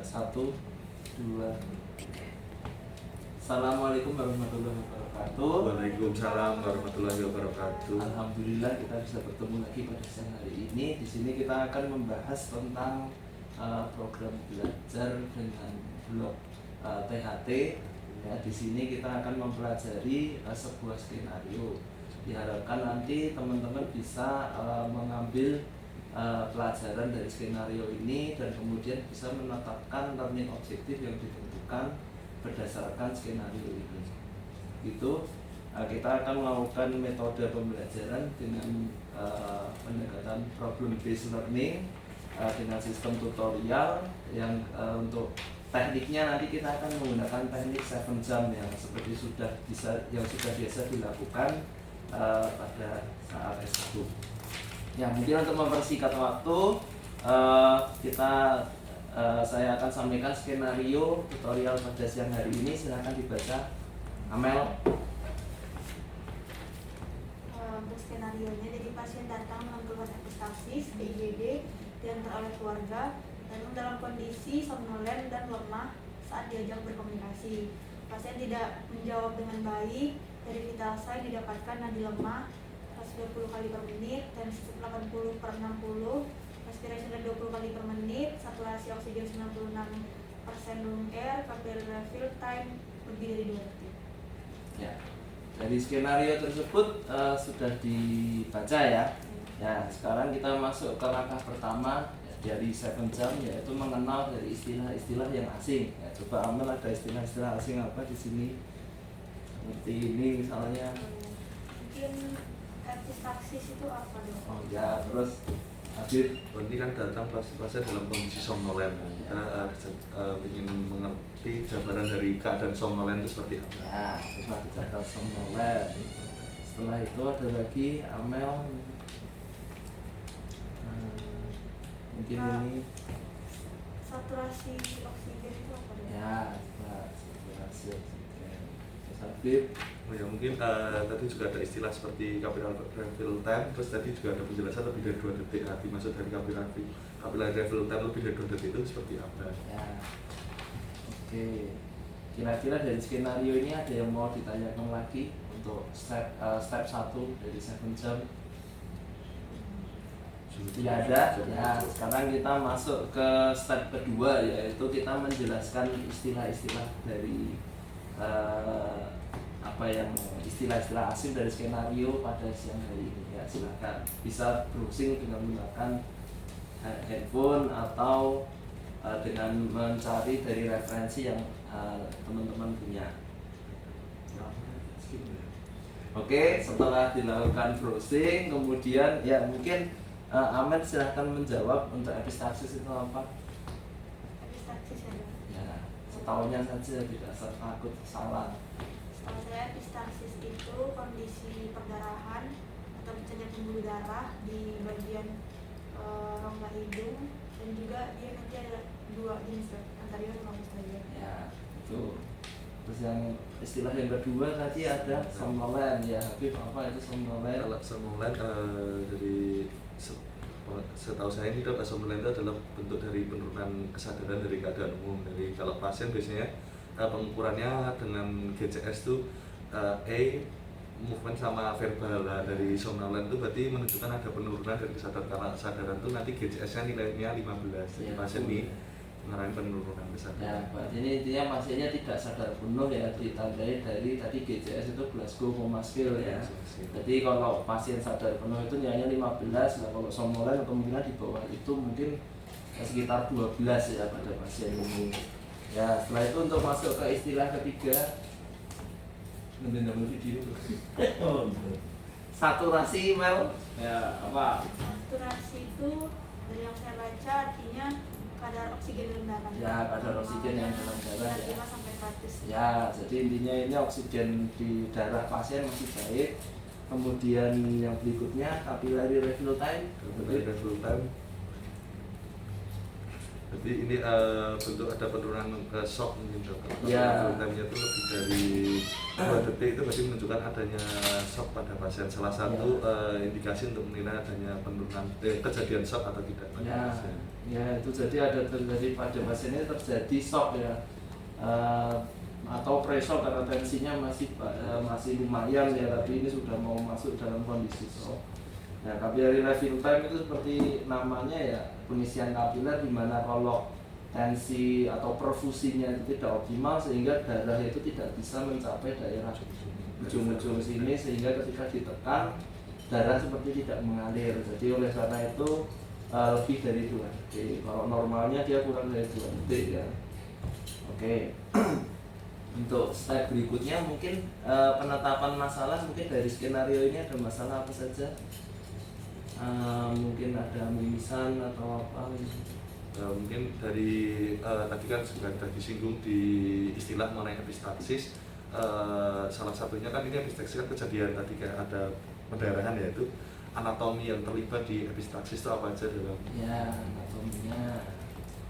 Satu, dua, tiga. Assalamualaikum warahmatullahi wabarakatuh. Waalaikumsalam warahmatullahi wabarakatuh. Alhamdulillah kita bisa bertemu lagi pada siang hari ini. Di sini kita akan membahas tentang program belajar dengan blok THT. Ya, di sini kita akan mempelajari sebuah skenario. Diharapkan nanti teman-teman bisa mengambil pelajaran dari skenario ini dan kemudian bisa menetapkan learning objektif yang ditentukan berdasarkan skenario ini. Itu kita akan melakukan metode pembelajaran dengan pendekatan problem based learning dengan sistem tutorial yang untuk tekniknya nanti kita akan menggunakan teknik 7 jam yang seperti sudah biasa dilakukan pada saat S1. Ya, mungkin untuk mempersingkat waktu saya akan sampaikan skenario tutorial pada siang hari ini. Silakan dibaca, Amel. Untuk skenario-nya, jadi pasien datang dengan keluhan epistaxis, EIGD, diantar oleh keluarga, dan dalam kondisi somnolen dan lemah saat diajak berkomunikasi. Pasien tidak menjawab dengan baik, dari vital sign didapatkan nadi lemah 120 kali per menit, tensi 80 per 60, respiration rate 20 kali per menit, saturasi oksigen 96% room air, capillary refill time lebih dari 2 detik. Ya, dari skenario tersebut sudah dibaca ya. Ya, sekarang kita masuk ke langkah pertama dari 7 jam, yaitu mengenal dari istilah-istilah yang asing. Ya, coba Amel, ada istilah-istilah asing apa di sini? Seperti ini misalnya. Mungkin epistaxis itu apa dong? Oh ya, terus Habib. Ini kan datang pasien dalam kondisi somnolen. Kita ingin mengerti gambaran dari keadaan somnolen itu seperti apa. Ya, setelah dicatat somnolen. Setelah itu ada lagi Amel. Mungkin ini. Saturasi oksigen itu apa dong? Ya, saturasi oksigen. Terus Habib. Oh ya, mungkin tadi juga ada istilah seperti capillary refill time, terus tadi juga ada penjelasan lebih dari 2 detik. Dimaksud dari capillary refill time lebih dari 2 detik itu seperti apa? Ya, oke. Kira-kira dari skenario ini ada yang mau ditanyakan lagi untuk step 1 dari 7 jam? Tidak ada. Ya, sekarang kita masuk ke step kedua, yaitu kita menjelaskan istilah-istilah dari istilah-istilah asing dari skenario pada siang hari ini. Ya, silakan bisa browsing dengan menggunakan handphone atau dengan mencari dari referensi yang teman-teman punya. Oke, setelah dilakukan browsing, kemudian ya mungkin Ahmed silahkan menjawab untuk epistaxis itu apa? Epistaxis ya dong? Ya, setahunya saja, tidak usah takut salah. Setahu saya epistaxis itu kondisi perdarahan atau pecahnya pembuluh darah di bagian rongga hidung, dan juga dia nanti ada 2 jenis, anterior sama posterior. Ya, itu. Terus yang istilah yang kedua tadi ada somnolen. Ya, Habib, apa itu somnolen? Kalau somnolen dari setahu saya ini somnolen itu adalah bentuk dari penurunan kesadaran dari keadaan umum. Dari kalau pasien biasanya pengukurannya dengan GCS itu movement sama verbal. Dari somnolen itu berarti menunjukkan ada penurunan dari kesadaran itu nanti GCS-nya nilainya 15. Jadi pasien ini mengalami penurunan kesadaran. Ya, berarti ini intinya pasiennya tidak sadar penuh ya, ditandai dari tadi GCS itu Glasgow Coma Scale ya. Jadi kalau pasien sadar penuh itu nilainya 15, nah kalau somnolen kemungkinan di bawah itu mungkin sekitar 12 ya pada pasien ini. Ya, setelah itu untuk masuk ke istilah ketiga, ngambil video. Saturasi, Mel. Ya, apa? Saturasi itu dari yang saya baca artinya kadar oksigen dalam darah. Ya, kadar oksigen yang dalam darah ya. 5 sampai 100. Ya, jadi intinya ini oksigen di darah pasien masih baik. Kemudian yang berikutnya capillary refill time. Capillary refill time. Jadi ini bentuk ada penurunan shock mungkin. Ya. Refill time-nya itu lebih dari 2 detik, itu berarti menunjukkan adanya shock pada pasien. Salah satu indikasi untuk menilai adanya penurunan kejadian shock atau tidak pada Ya, pasien. Ya itu jadi ada terjadi pada pasien ini terjadi shock ya, atau pre-shock karena tensinya masih lumayan ya, tapi ini sudah mau masuk dalam kondisi shock. Nah, capillary refill time itu seperti namanya ya, pengisian kapiler di mana kalau tensi atau perfusinya itu tidak optimal sehingga darah itu tidak bisa mencapai daerah ujung-ujung sini, sehingga ketika ditekan darah seperti tidak mengalir. Jadi oleh karena itu lebih dari 2 detik. Kalau normalnya dia kurang dari 2 detik ya. Oke. Untuk step berikutnya mungkin penetapan masalah, mungkin dari skenario ini ada masalah apa saja? Mungkin ada mimisan atau apa gitu. Mungkin dari tadi kan sudah disinggung di istilah mengenai epistaxis. Salah satunya kan ini epistaxis kan kejadian tadi kayak ada pendarahan, yaitu anatomi yang terlibat di epistaxis itu apa aja dalam? Ya, anatominya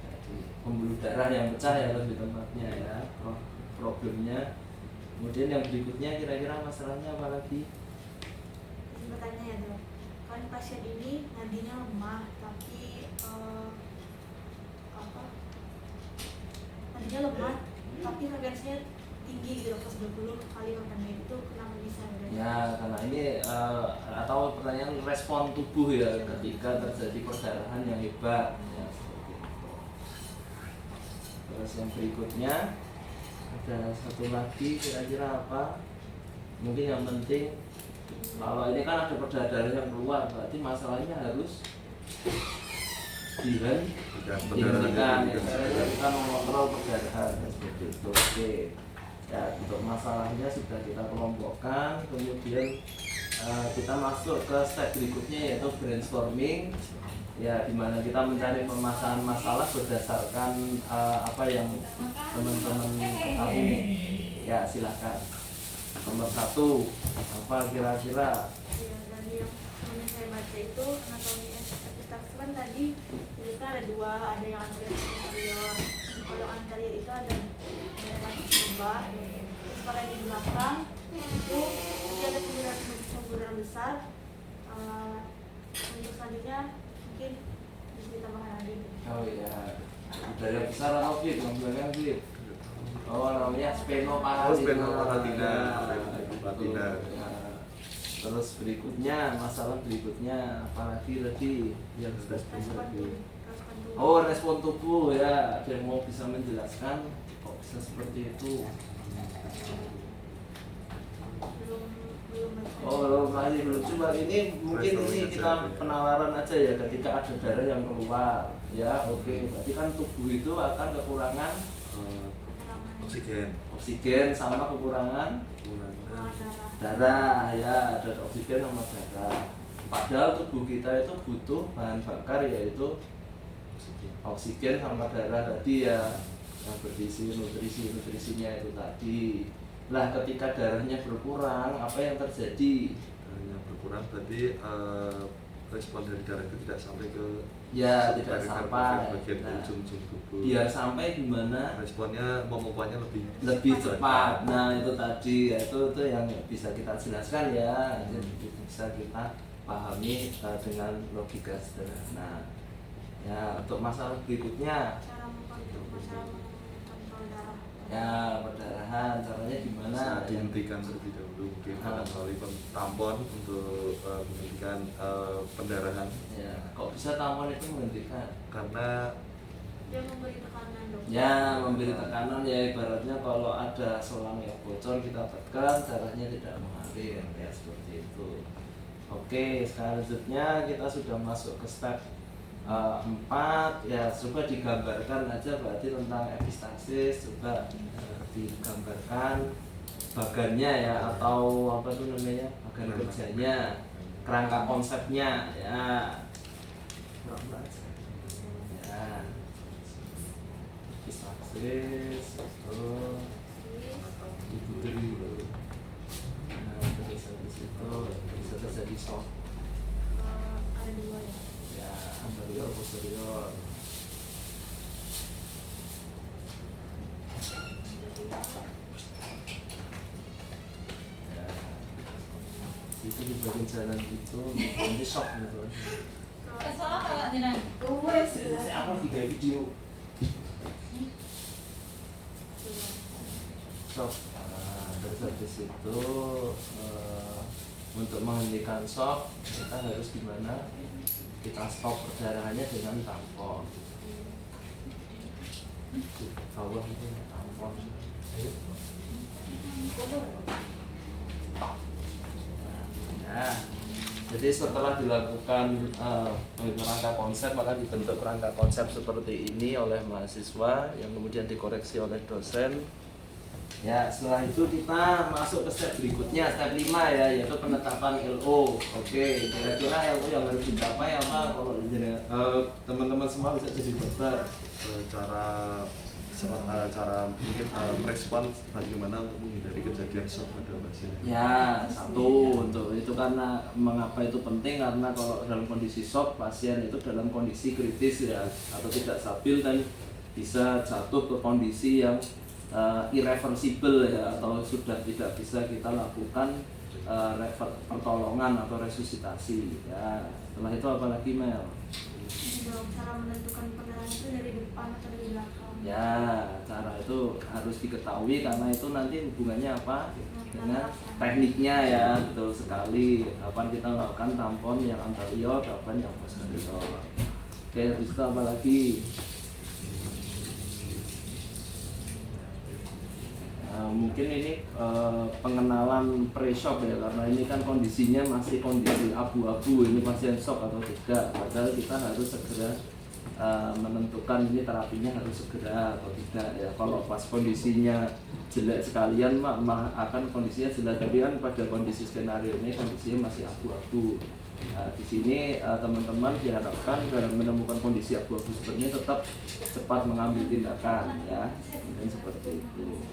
jadi pembuluh darah yang pecah ya lebih tempatnya ya, problemnya. Kemudian yang berikutnya kira-kira masalahnya apa lagi? Bertanya ya dok, kan pasien ini nadinya lemah tapi nadinya lemah tapi frekuensinya tinggi gitu, pas 20 kali per menit, itu kenapa bisa? Ya, karena ini atau pertanyaan respon tubuh ya ketika terjadi perdarahan yang hebat ya, seperti itu. Terus yang berikutnya ada satu lagi, kira-kira apa? Mungkin yang penting, kalau ini kan ada perdarahan yang keluar, berarti masalahnya harus dihentikan ya, karena kita mengontrol perdarahan seperti itu. Oke. Ya, untuk masalahnya sudah kita kelompokkan, kemudian kita masuk ke step berikutnya yaitu brainstorming ya, dimana kita mencari permasalahan masalah berdasarkan apa yang teman-teman ketahui. Ya, silakan. Nomor 1 apa kira-kira? Ya, dari yang saya baca itu anatomi epistaxis kan tadi itu kan ada 2, ada yang anterior. Kalau anterior itu ada coba, terus kalau yang di belakang itu dia ada pembuluh besar. Untuk selanjutnya mungkin bisa ditambahkan lagi. Oh iya, udara besar atau fit? Yang belakang fit. Oh, namanya sphenoparotina. Terus berikutnya, masalah berikutnya apalagi tadi yang sudah terjadi? Oh, respon tubuh ya. Ada yang mau bisa menjelaskan kok bisa seperti itu? Oh, belum coba. Ini mungkin ini kita penawaran aja ya, ketika ada darah yang keluar ya. Oke, berarti kan tubuh itu akan kekurangan oksigen sama kekurangan darah ya, ada oksigen sama darah. Padahal tubuh kita itu butuh bahan bakar yaitu oksigen sama darah tadi ya, yang berisi nutrisinya itu tadi. Lah ketika darahnya berkurang, apa yang terjadi? Darahnya berkurang berarti respon dari darah itu tidak sampai ke tidak sampai bagian ujung-ujung tubuh. Biar sampai gimana? Responnya memompanya lebih cepat. Nah itu tadi ya, itu yang bisa kita jelaskan ya, bisa kita pahami dengan logika sederhana. Ya, untuk masalah berikutnya Cara mengontrol darah. ya, perdarahan caranya gimana? Dihentikan terlebih dahulu, mungkin melalui tampon untuk menghentikan pendarahan. Ya, kok bisa tampon itu menghentikan? Karena Dia memberi tekanan dok. Ya, memberi tekanan ya, ibaratnya kalau ada selang yang bocor kita tekan, darahnya tidak mengalir ya, seperti itu. Oke, selanjutnya kita sudah masuk ke step 4 ya, coba digambarkan aja berarti tentang epistaxis, coba digambarkan bagannya ya, atau apa tuh namanya, bagan kerjanya, kerangka konsepnya ya. Ya, epistaxis itu diputri dulu. Nah, terus habis itu bisa terjadi shock. Ada 2 ya. Ya, anterior posterior. Ya, itu di bagian jalan itu nanti shock gitu. Terus Saya apa tiga video. Shock. Terus habis itu untuk menghentikan shock kita harus gimana? Kita stop perdarahannya dengan tampon. Bawah itu tampon. Nah, jadi setelah dilakukan rangka konsep, maka dibentuk rangka konsep seperti ini oleh mahasiswa yang kemudian dikoreksi oleh dosen. Ya, setelah itu kita masuk ke step berikutnya, step 5 ya, yaitu penetapan LO. Oke, kira-kira LO yang harus dicapai apa kalau teman-teman semua bisa jadi dokter? Cara mungkin merespon bagaimana untuk menghindari kejadian shock pada pasien. Ya, satu untuk itu karena mengapa itu penting karena kalau dalam kondisi shock pasien itu dalam kondisi kritis ya atau tidak stabil dan bisa jatuh ke kondisi yang irreversible ya atau sudah tidak bisa kita lakukan pertolongan atau resusitasi ya. Setelah itu apalagi Mel? Cara menentukan perdarahan itu dari depan atau dari belakang. Ya, cara itu harus diketahui karena itu nanti hubungannya apa dengan tekniknya ya, betul sekali. Kapan kita melakukan tampon yang anterior, kapan yang posterior. Oke, habis itu apa lagi? Mungkin ini pengenalan pre-shock ya, karena ini kan kondisinya masih kondisi abu-abu, ini pasien shock atau tidak. Padahal kita harus segera menentukan ini terapinya harus segera atau tidak ya. Kalau pas kondisinya jelek sekalian mah akan kondisinya jelek, tapi kan pada kondisi skenario ini kondisinya masih abu-abu. Nah, di sini teman-teman diharapkan dalam menemukan kondisi abu-abu seperti ini tetap cepat mengambil tindakan ya, mungkin seperti itu.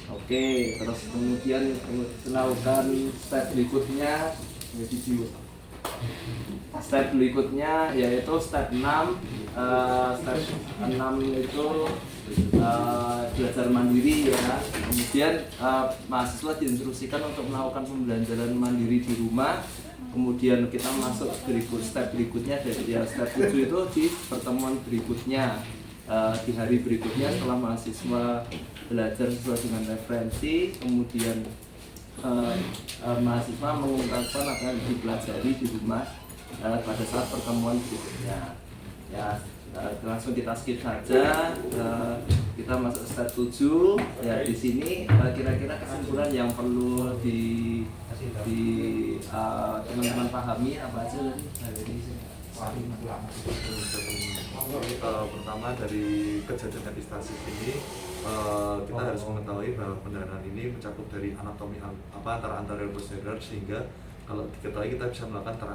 Oke, terus kemudian melakukan step berikutnya video. Step berikutnya yaitu step 6. Step 6 itu belajar mandiri ya. Kemudian mahasiswa diinstruksikan untuk melakukan pembelajaran mandiri di rumah. Kemudian kita masuk step berikutnya dari ya step 7 itu di pertemuan berikutnya. Di hari berikutnya setelah mahasiswa belajar sesuai dengan referensi, kemudian mahasiswa mengungkapkan apa yang dipelajari di rumah pada saat pertemuan berikutnya. Ya, langsung kita skip saja. Kita masuk step 7. Ya, di sini kira-kira kesimpulan yang perlu teman-teman pahami apa aja dari ini? Pertama dari kejadian epistasis ini kita harus mengetahui bahwa pendarahan ini mencakup dari anatomi antara anterior posterior, sehingga kalau diketahui kita bisa melakukan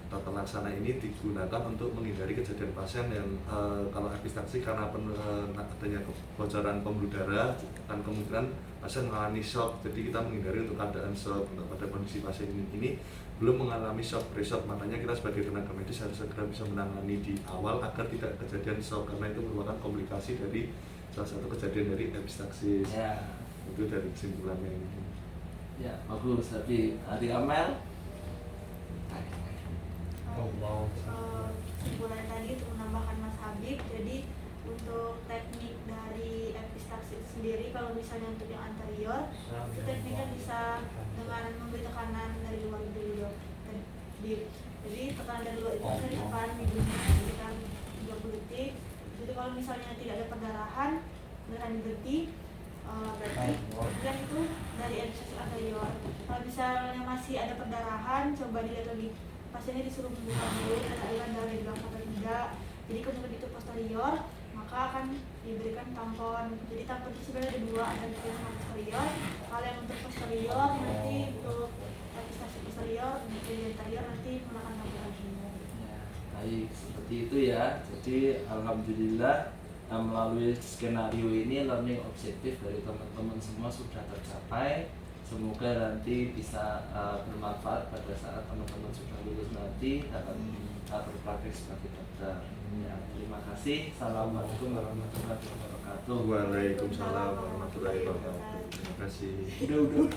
tata laksana ini digunakan untuk menghindari kejadian pasien yang kalau epistasis karena adanya kebocoran pembuluh darah dan kemungkinan pasien mengalami shock. Jadi kita menghindari untuk keadaan shock. Untuk pada kondisi pasien ini belum mengalami shock, pre-shock, makanya kita sebagai tenaga medis harus segera bisa menangani di awal agar tidak kejadian shock, karena itu merupakan komplikasi dari salah satu kejadian dari epistasis. Ya. Itu dari kesimpulannya ini. Ya, bagus. Tapi Ari Amel? Kesimpulan tadi untuk menambahkan Mas Habib, jadi untuk teknik dari epistasis sendiri, kalau misalnya untuk yang anterior, itu tekniknya bisa dengan memberi tekanan dari luar dulu. Jadi tekanan dari luar itu bisa ditekan di sekitar 30 detik. Jadi kalau misalnya tidak ada perdarahan, beneran berhenti, berarti kemudian itu dari epistasis anterior. Kalau misalnya masih ada perdarahan, coba dilihat lagi, pasiennya disuruh membuka dulu ada aliran darah di belakang atau tidak. Jadi kalau itu posterior, maka akan diberikan tampon. Jadi tampon itu sebenarnya ada dua, ada anterior dan posterior. Kalau yang untuk posterior nanti untuk epistasis posterior, untuk yang anterior nanti menggunakan tampon lagi. Ya, baik, seperti itu ya. Jadi alhamdulillah melalui skenario ini learning objektif dari teman-teman semua sudah tercapai. Semoga nanti bisa bermanfaat pada saat teman-teman sudah lulus nanti dalam berpraktik sebagai dokter. Ya, terima kasih. Assalamualaikum warahmatullahi wabarakatuh. Waalaikumsalam warahmatullahi wabarakatuh. Terima kasih. Udah.